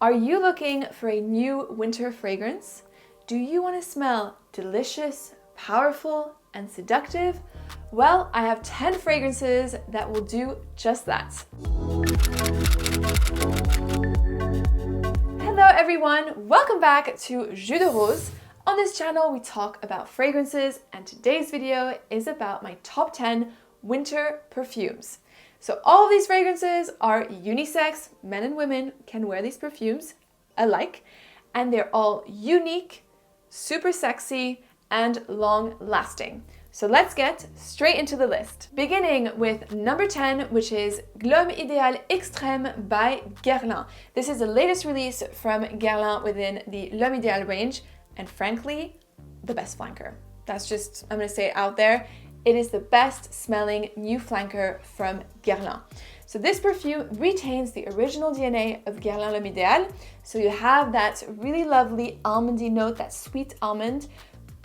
Are you looking for a new winter fragrance? Do you want to smell delicious, powerful, and seductive? Well, I have 10 fragrances that will do just that. Hello everyone, welcome back to Jus de Rose. On this channel, we talk about fragrances, and today's video is about my top 10 winter perfumes. So all of these fragrances are unisex, men and women can wear these perfumes alike, and they're all unique, super sexy, and long-lasting. So let's get straight into the list. Beginning with number 10, which is L'Homme Idéal Extrême by Guerlain. This is the latest release from Guerlain within the L'Homme Idéal range, and frankly, the best flanker. That's just, I'm gonna say it out there. It is the best smelling new flanker from Guerlain. So this perfume retains the original DNA of Guerlain L'Homme Idéal. So you have that really lovely almondy note, that sweet almond,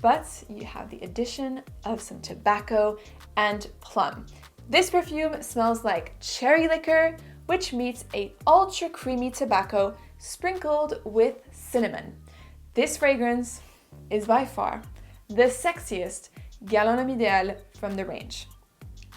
but you have the addition of some tobacco and plum. This perfume smells like cherry liquor, which meets a ultra creamy tobacco sprinkled with cinnamon. This fragrance is by far the sexiest Guerlain L'Homme Idéal from the range.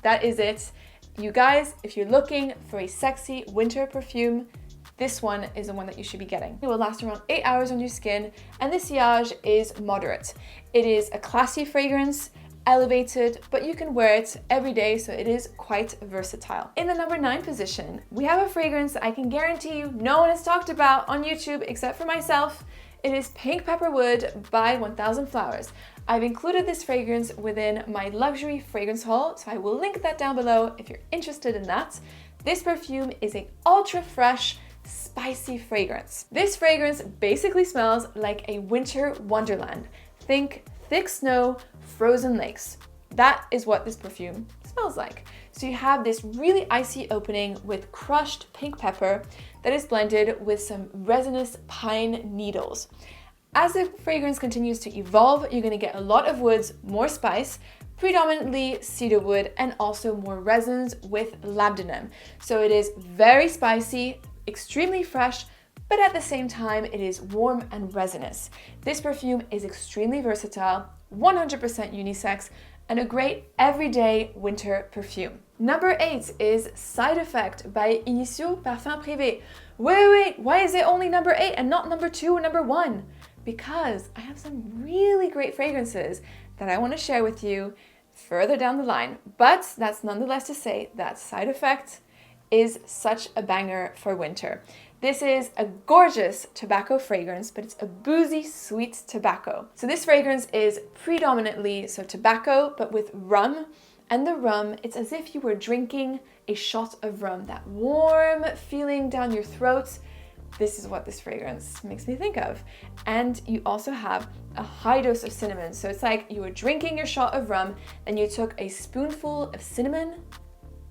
That is it. You guys, if you're looking for a sexy winter perfume, this one is the one that you should be getting. It will last around 8 hours on your skin, and the sillage is moderate. It is a classy fragrance, elevated, but you can wear it every day, so it is quite versatile. In the number 9 position, we have a fragrance that I can guarantee you no one has talked about on YouTube except for myself. It is Pink Pepperwood by 1000 Flowers. I've included this fragrance within my luxury fragrance haul, so I will link that down below if you're interested in that. This perfume is an ultra fresh, spicy fragrance. This fragrance basically smells like a winter wonderland. Think thick snow, frozen lakes. That is what this perfume smells like. So you have this really icy opening with crushed pink pepper that is blended with some resinous pine needles. As the fragrance continues to evolve, you're gonna get a lot of woods, more spice, predominantly cedarwood, and also more resins with labdanum. So it is very spicy, extremely fresh, but at the same time, it is warm and resinous. This perfume is extremely versatile, 100% unisex, and a great everyday winter perfume. Number 8 is Side Effect by INITIO Parfum Privé. Wait, why is it only number 8 and not number 2 or number 1? Because I have some really great fragrances that I want to share with you further down the line. But that's nonetheless to say that Side Effect is such a banger for winter. This is a gorgeous tobacco fragrance, but it's a boozy, sweet tobacco. So this fragrance is predominantly tobacco, but with rum. And the rum, it's as if you were drinking a shot of rum, that warm feeling down your throat. This is what this fragrance makes me think of. And you also have a high dose of cinnamon. So it's like you were drinking your shot of rum, and you took a spoonful of cinnamon.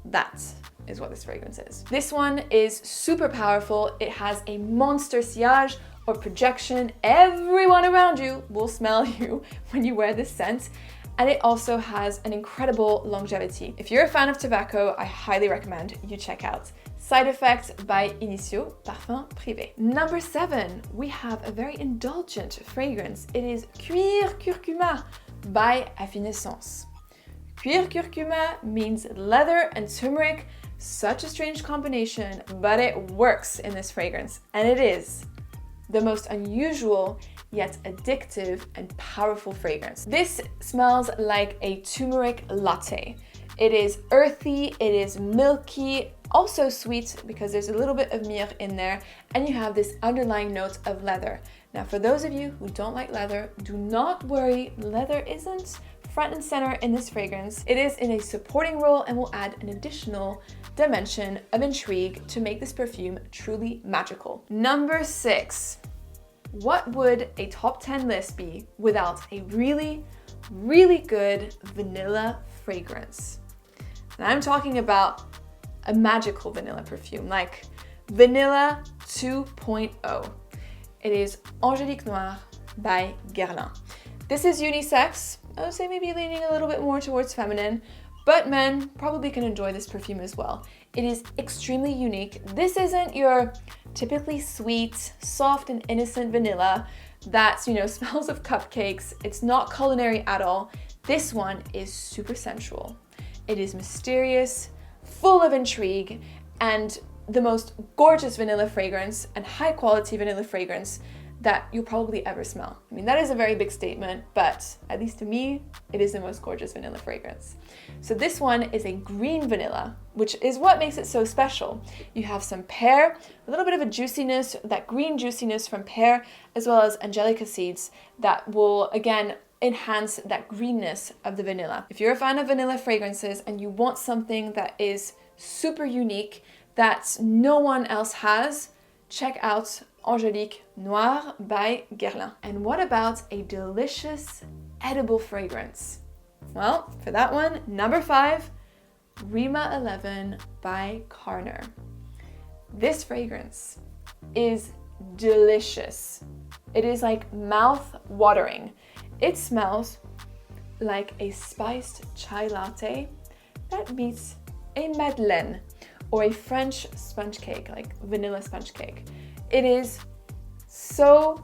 That is what this fragrance is. This one is super powerful. It has a monster sillage or projection. Everyone around you will smell you when you wear this scent. And it also has an incredible longevity. If you're a fan of tobacco, I highly recommend you check out Side Effect by INITIO Parfum Privé. Number 7, we have a very indulgent fragrance. It is CUIR CURCUMA by AFFINESSENCE. CUIR CURCUMA means leather and turmeric. Such a strange combination, but it works in this fragrance, and it is the most unusual yet addictive and powerful fragrance. This smells like a turmeric latte. It is earthy, it is milky, also sweet because there's a little bit of myrrh in there, and you have this underlying note of leather. Now, for those of you who don't like leather, do not worry, leather isn't front and center in this fragrance. It is in a supporting role and will add an additional dimension of intrigue to make this perfume truly magical. Number 6. What would a top 10 list be without a really, really good vanilla fragrance? And I'm talking about a magical vanilla perfume, like Vanilla 2.0. It is Angelique Noire by Guerlain. This is unisex. I would say maybe leaning a little bit more towards feminine, but men probably can enjoy this perfume as well. It is extremely unique. This isn't your typically sweet, soft and innocent vanilla that, you know, smells of cupcakes. It's not culinary at all. This one is super sensual. It is mysterious, full of intrigue, and the most gorgeous vanilla fragrance and high quality vanilla fragrance that you'll probably ever smell. I mean, that is a very big statement, but at least to me, it is the most gorgeous vanilla fragrance. So this one is a green vanilla, which is what makes it so special. You have some pear, a little bit of a juiciness, that green juiciness from pear, as well as angelica seeds that will, again, enhance that greenness of the vanilla. If you're a fan of vanilla fragrances and you want something that is super unique, that no one else has, check out Angelique Noire by GUERLAIN. And what about a delicious edible fragrance? Well, for that one, number 5, RIMA 11 by Carner. This fragrance is delicious. It is like mouth-watering. It smells like a spiced chai latte that meets a madeleine or a French sponge cake, like vanilla sponge cake. It is so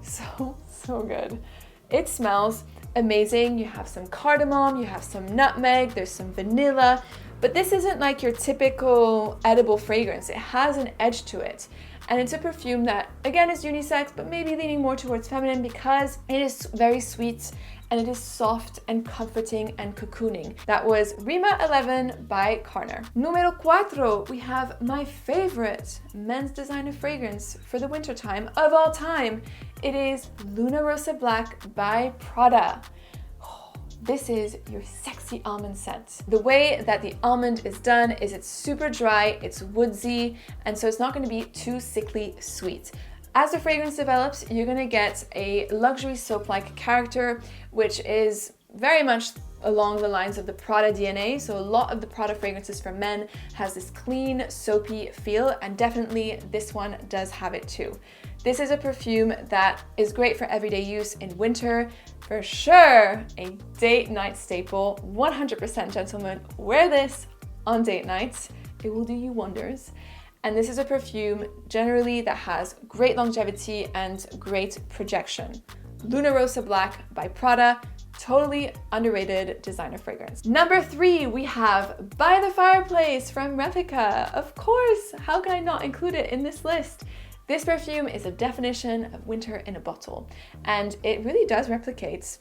good. It smells amazing. You have some cardamom, you have some nutmeg, there's some vanilla, but this isn't like your typical edible fragrance. It has an edge to it. And it's a perfume that, again, is unisex, but maybe leaning more towards feminine because it is very sweet and it is soft and comforting and cocooning. That was RIMA 11 by Carner. Numero 4, we have my favorite men's designer fragrance for the winter time of all time. It is Luna Rossa Black by Prada. This is your sexy almond scent. The way that the almond is done is it's super dry, it's woodsy, and so it's not going to be too sickly sweet. As the fragrance develops, you're going to get a luxury soap-like character, which is very much along the lines of the Prada DNA. So a lot of the Prada fragrances for men has this clean, soapy feel, and definitely this one does have it too. This is a perfume that is great for everyday use in winter. For sure, a date night staple. 100% gentlemen, wear this on date nights. It will do you wonders. And this is a perfume generally that has great longevity and great projection. Luna Rossa Black by Prada, totally underrated designer fragrance. Number 3, we have By the Fireplace from Replica. Of course, how can I not include it in this list? This perfume is a definition of winter in a bottle, and it really does replicate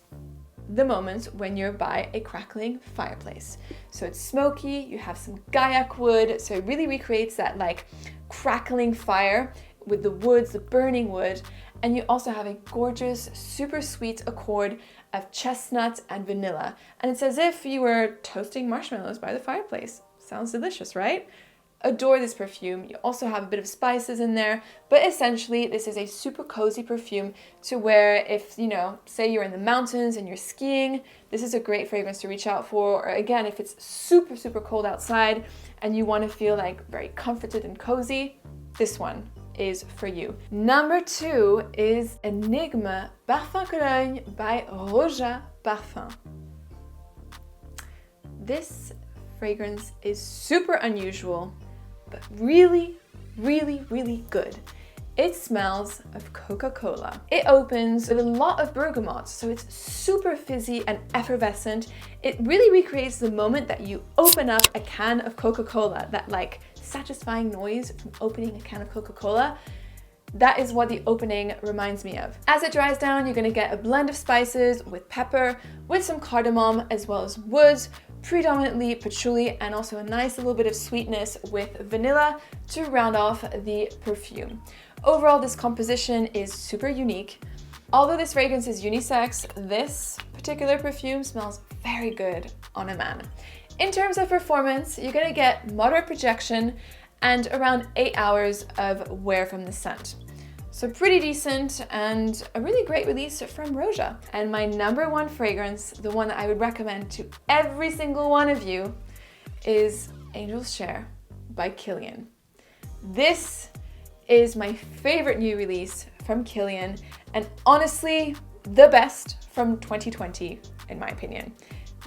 the moments when you're by a crackling fireplace. So it's smoky, you have some gaiac wood, so it really recreates that like crackling fire with the woods, the burning wood, and you also have a gorgeous, super sweet accord of chestnut and vanilla. And it's as if you were toasting marshmallows by the fireplace. Sounds delicious, right? Adore this perfume. You also have a bit of spices in there, but essentially this is a super cozy perfume to wear if, you know, say you're in the mountains and you're skiing. This is a great fragrance to reach out for, or again, if it's super cold outside and you want to feel like very comforted and cozy, this one is for you. Number 2 is Enigma Parfum Cologne by ROJA Parfum. This fragrance is super unusual, but really good. It smells of Coca-Cola. It opens with a lot of bergamot, so it's super fizzy and effervescent. It really recreates the moment that you open up a can of Coca-Cola, that like satisfying noise from opening a can of Coca-Cola. That is what the opening reminds me of. As it dries down, you're gonna get a blend of spices with pepper, with some cardamom, as well as woods, predominantly patchouli, and also a nice little bit of sweetness with vanilla to round off the perfume. Overall, this composition is super unique. Although this fragrance is unisex, this particular perfume smells very good on a man. In terms of performance, you're gonna get moderate projection and around 8 hours of wear from the scent. So pretty decent and a really great release from ROJA. And my number 1 fragrance, the one that I would recommend to every single one of you, is Angel's Share by Kilian. This is my favorite new release from Kilian, and honestly, the best from 2020, in my opinion.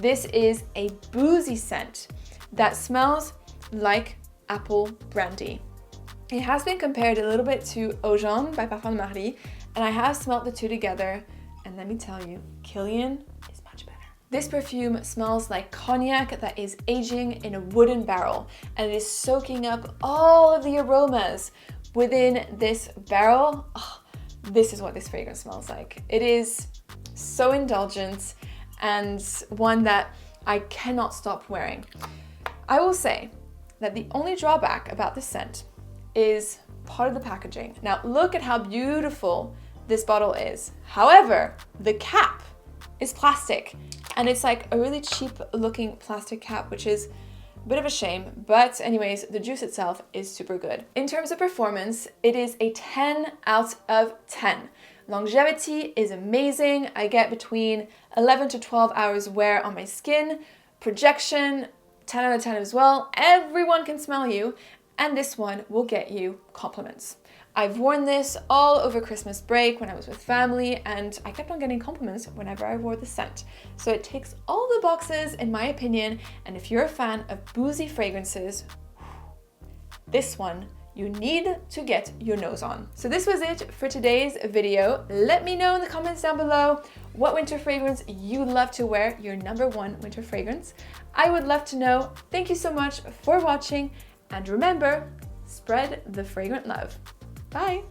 This is a boozy scent that smells like apple brandy. It has been compared a little bit to Eau Jaune by Parfum de Marie, and I have smelled the two together, and let me tell you, Kilian is much better. This perfume smells like cognac that is aging in a wooden barrel, and it is soaking up all of the aromas within this barrel. Oh, this is what this fragrance smells like. It is so indulgent and one that I cannot stop wearing. I will say that the only drawback about this scent is part of the packaging. Now look at how beautiful this bottle is. However, the cap is plastic, and it's like a really cheap looking plastic cap, which is a bit of a shame, but anyways, the juice itself is super good. In terms of performance, it is a 10 out of 10. Longevity is amazing. I get between 11 to 12 hours wear on my skin. Projection, 10 out of 10 as well. Everyone can smell you, and this one will get you compliments. I've worn this all over Christmas break when I was with family, and I kept on getting compliments whenever I wore the scent. So it ticks all the boxes in my opinion, and if you're a fan of boozy fragrances, this one you need to get your nose on. So this was it for today's video. Let me know in the comments down below what winter fragrance you love to wear, your #1 winter fragrance. I would love to know. Thank you so much for watching, and remember, spread the fragrant love. Bye!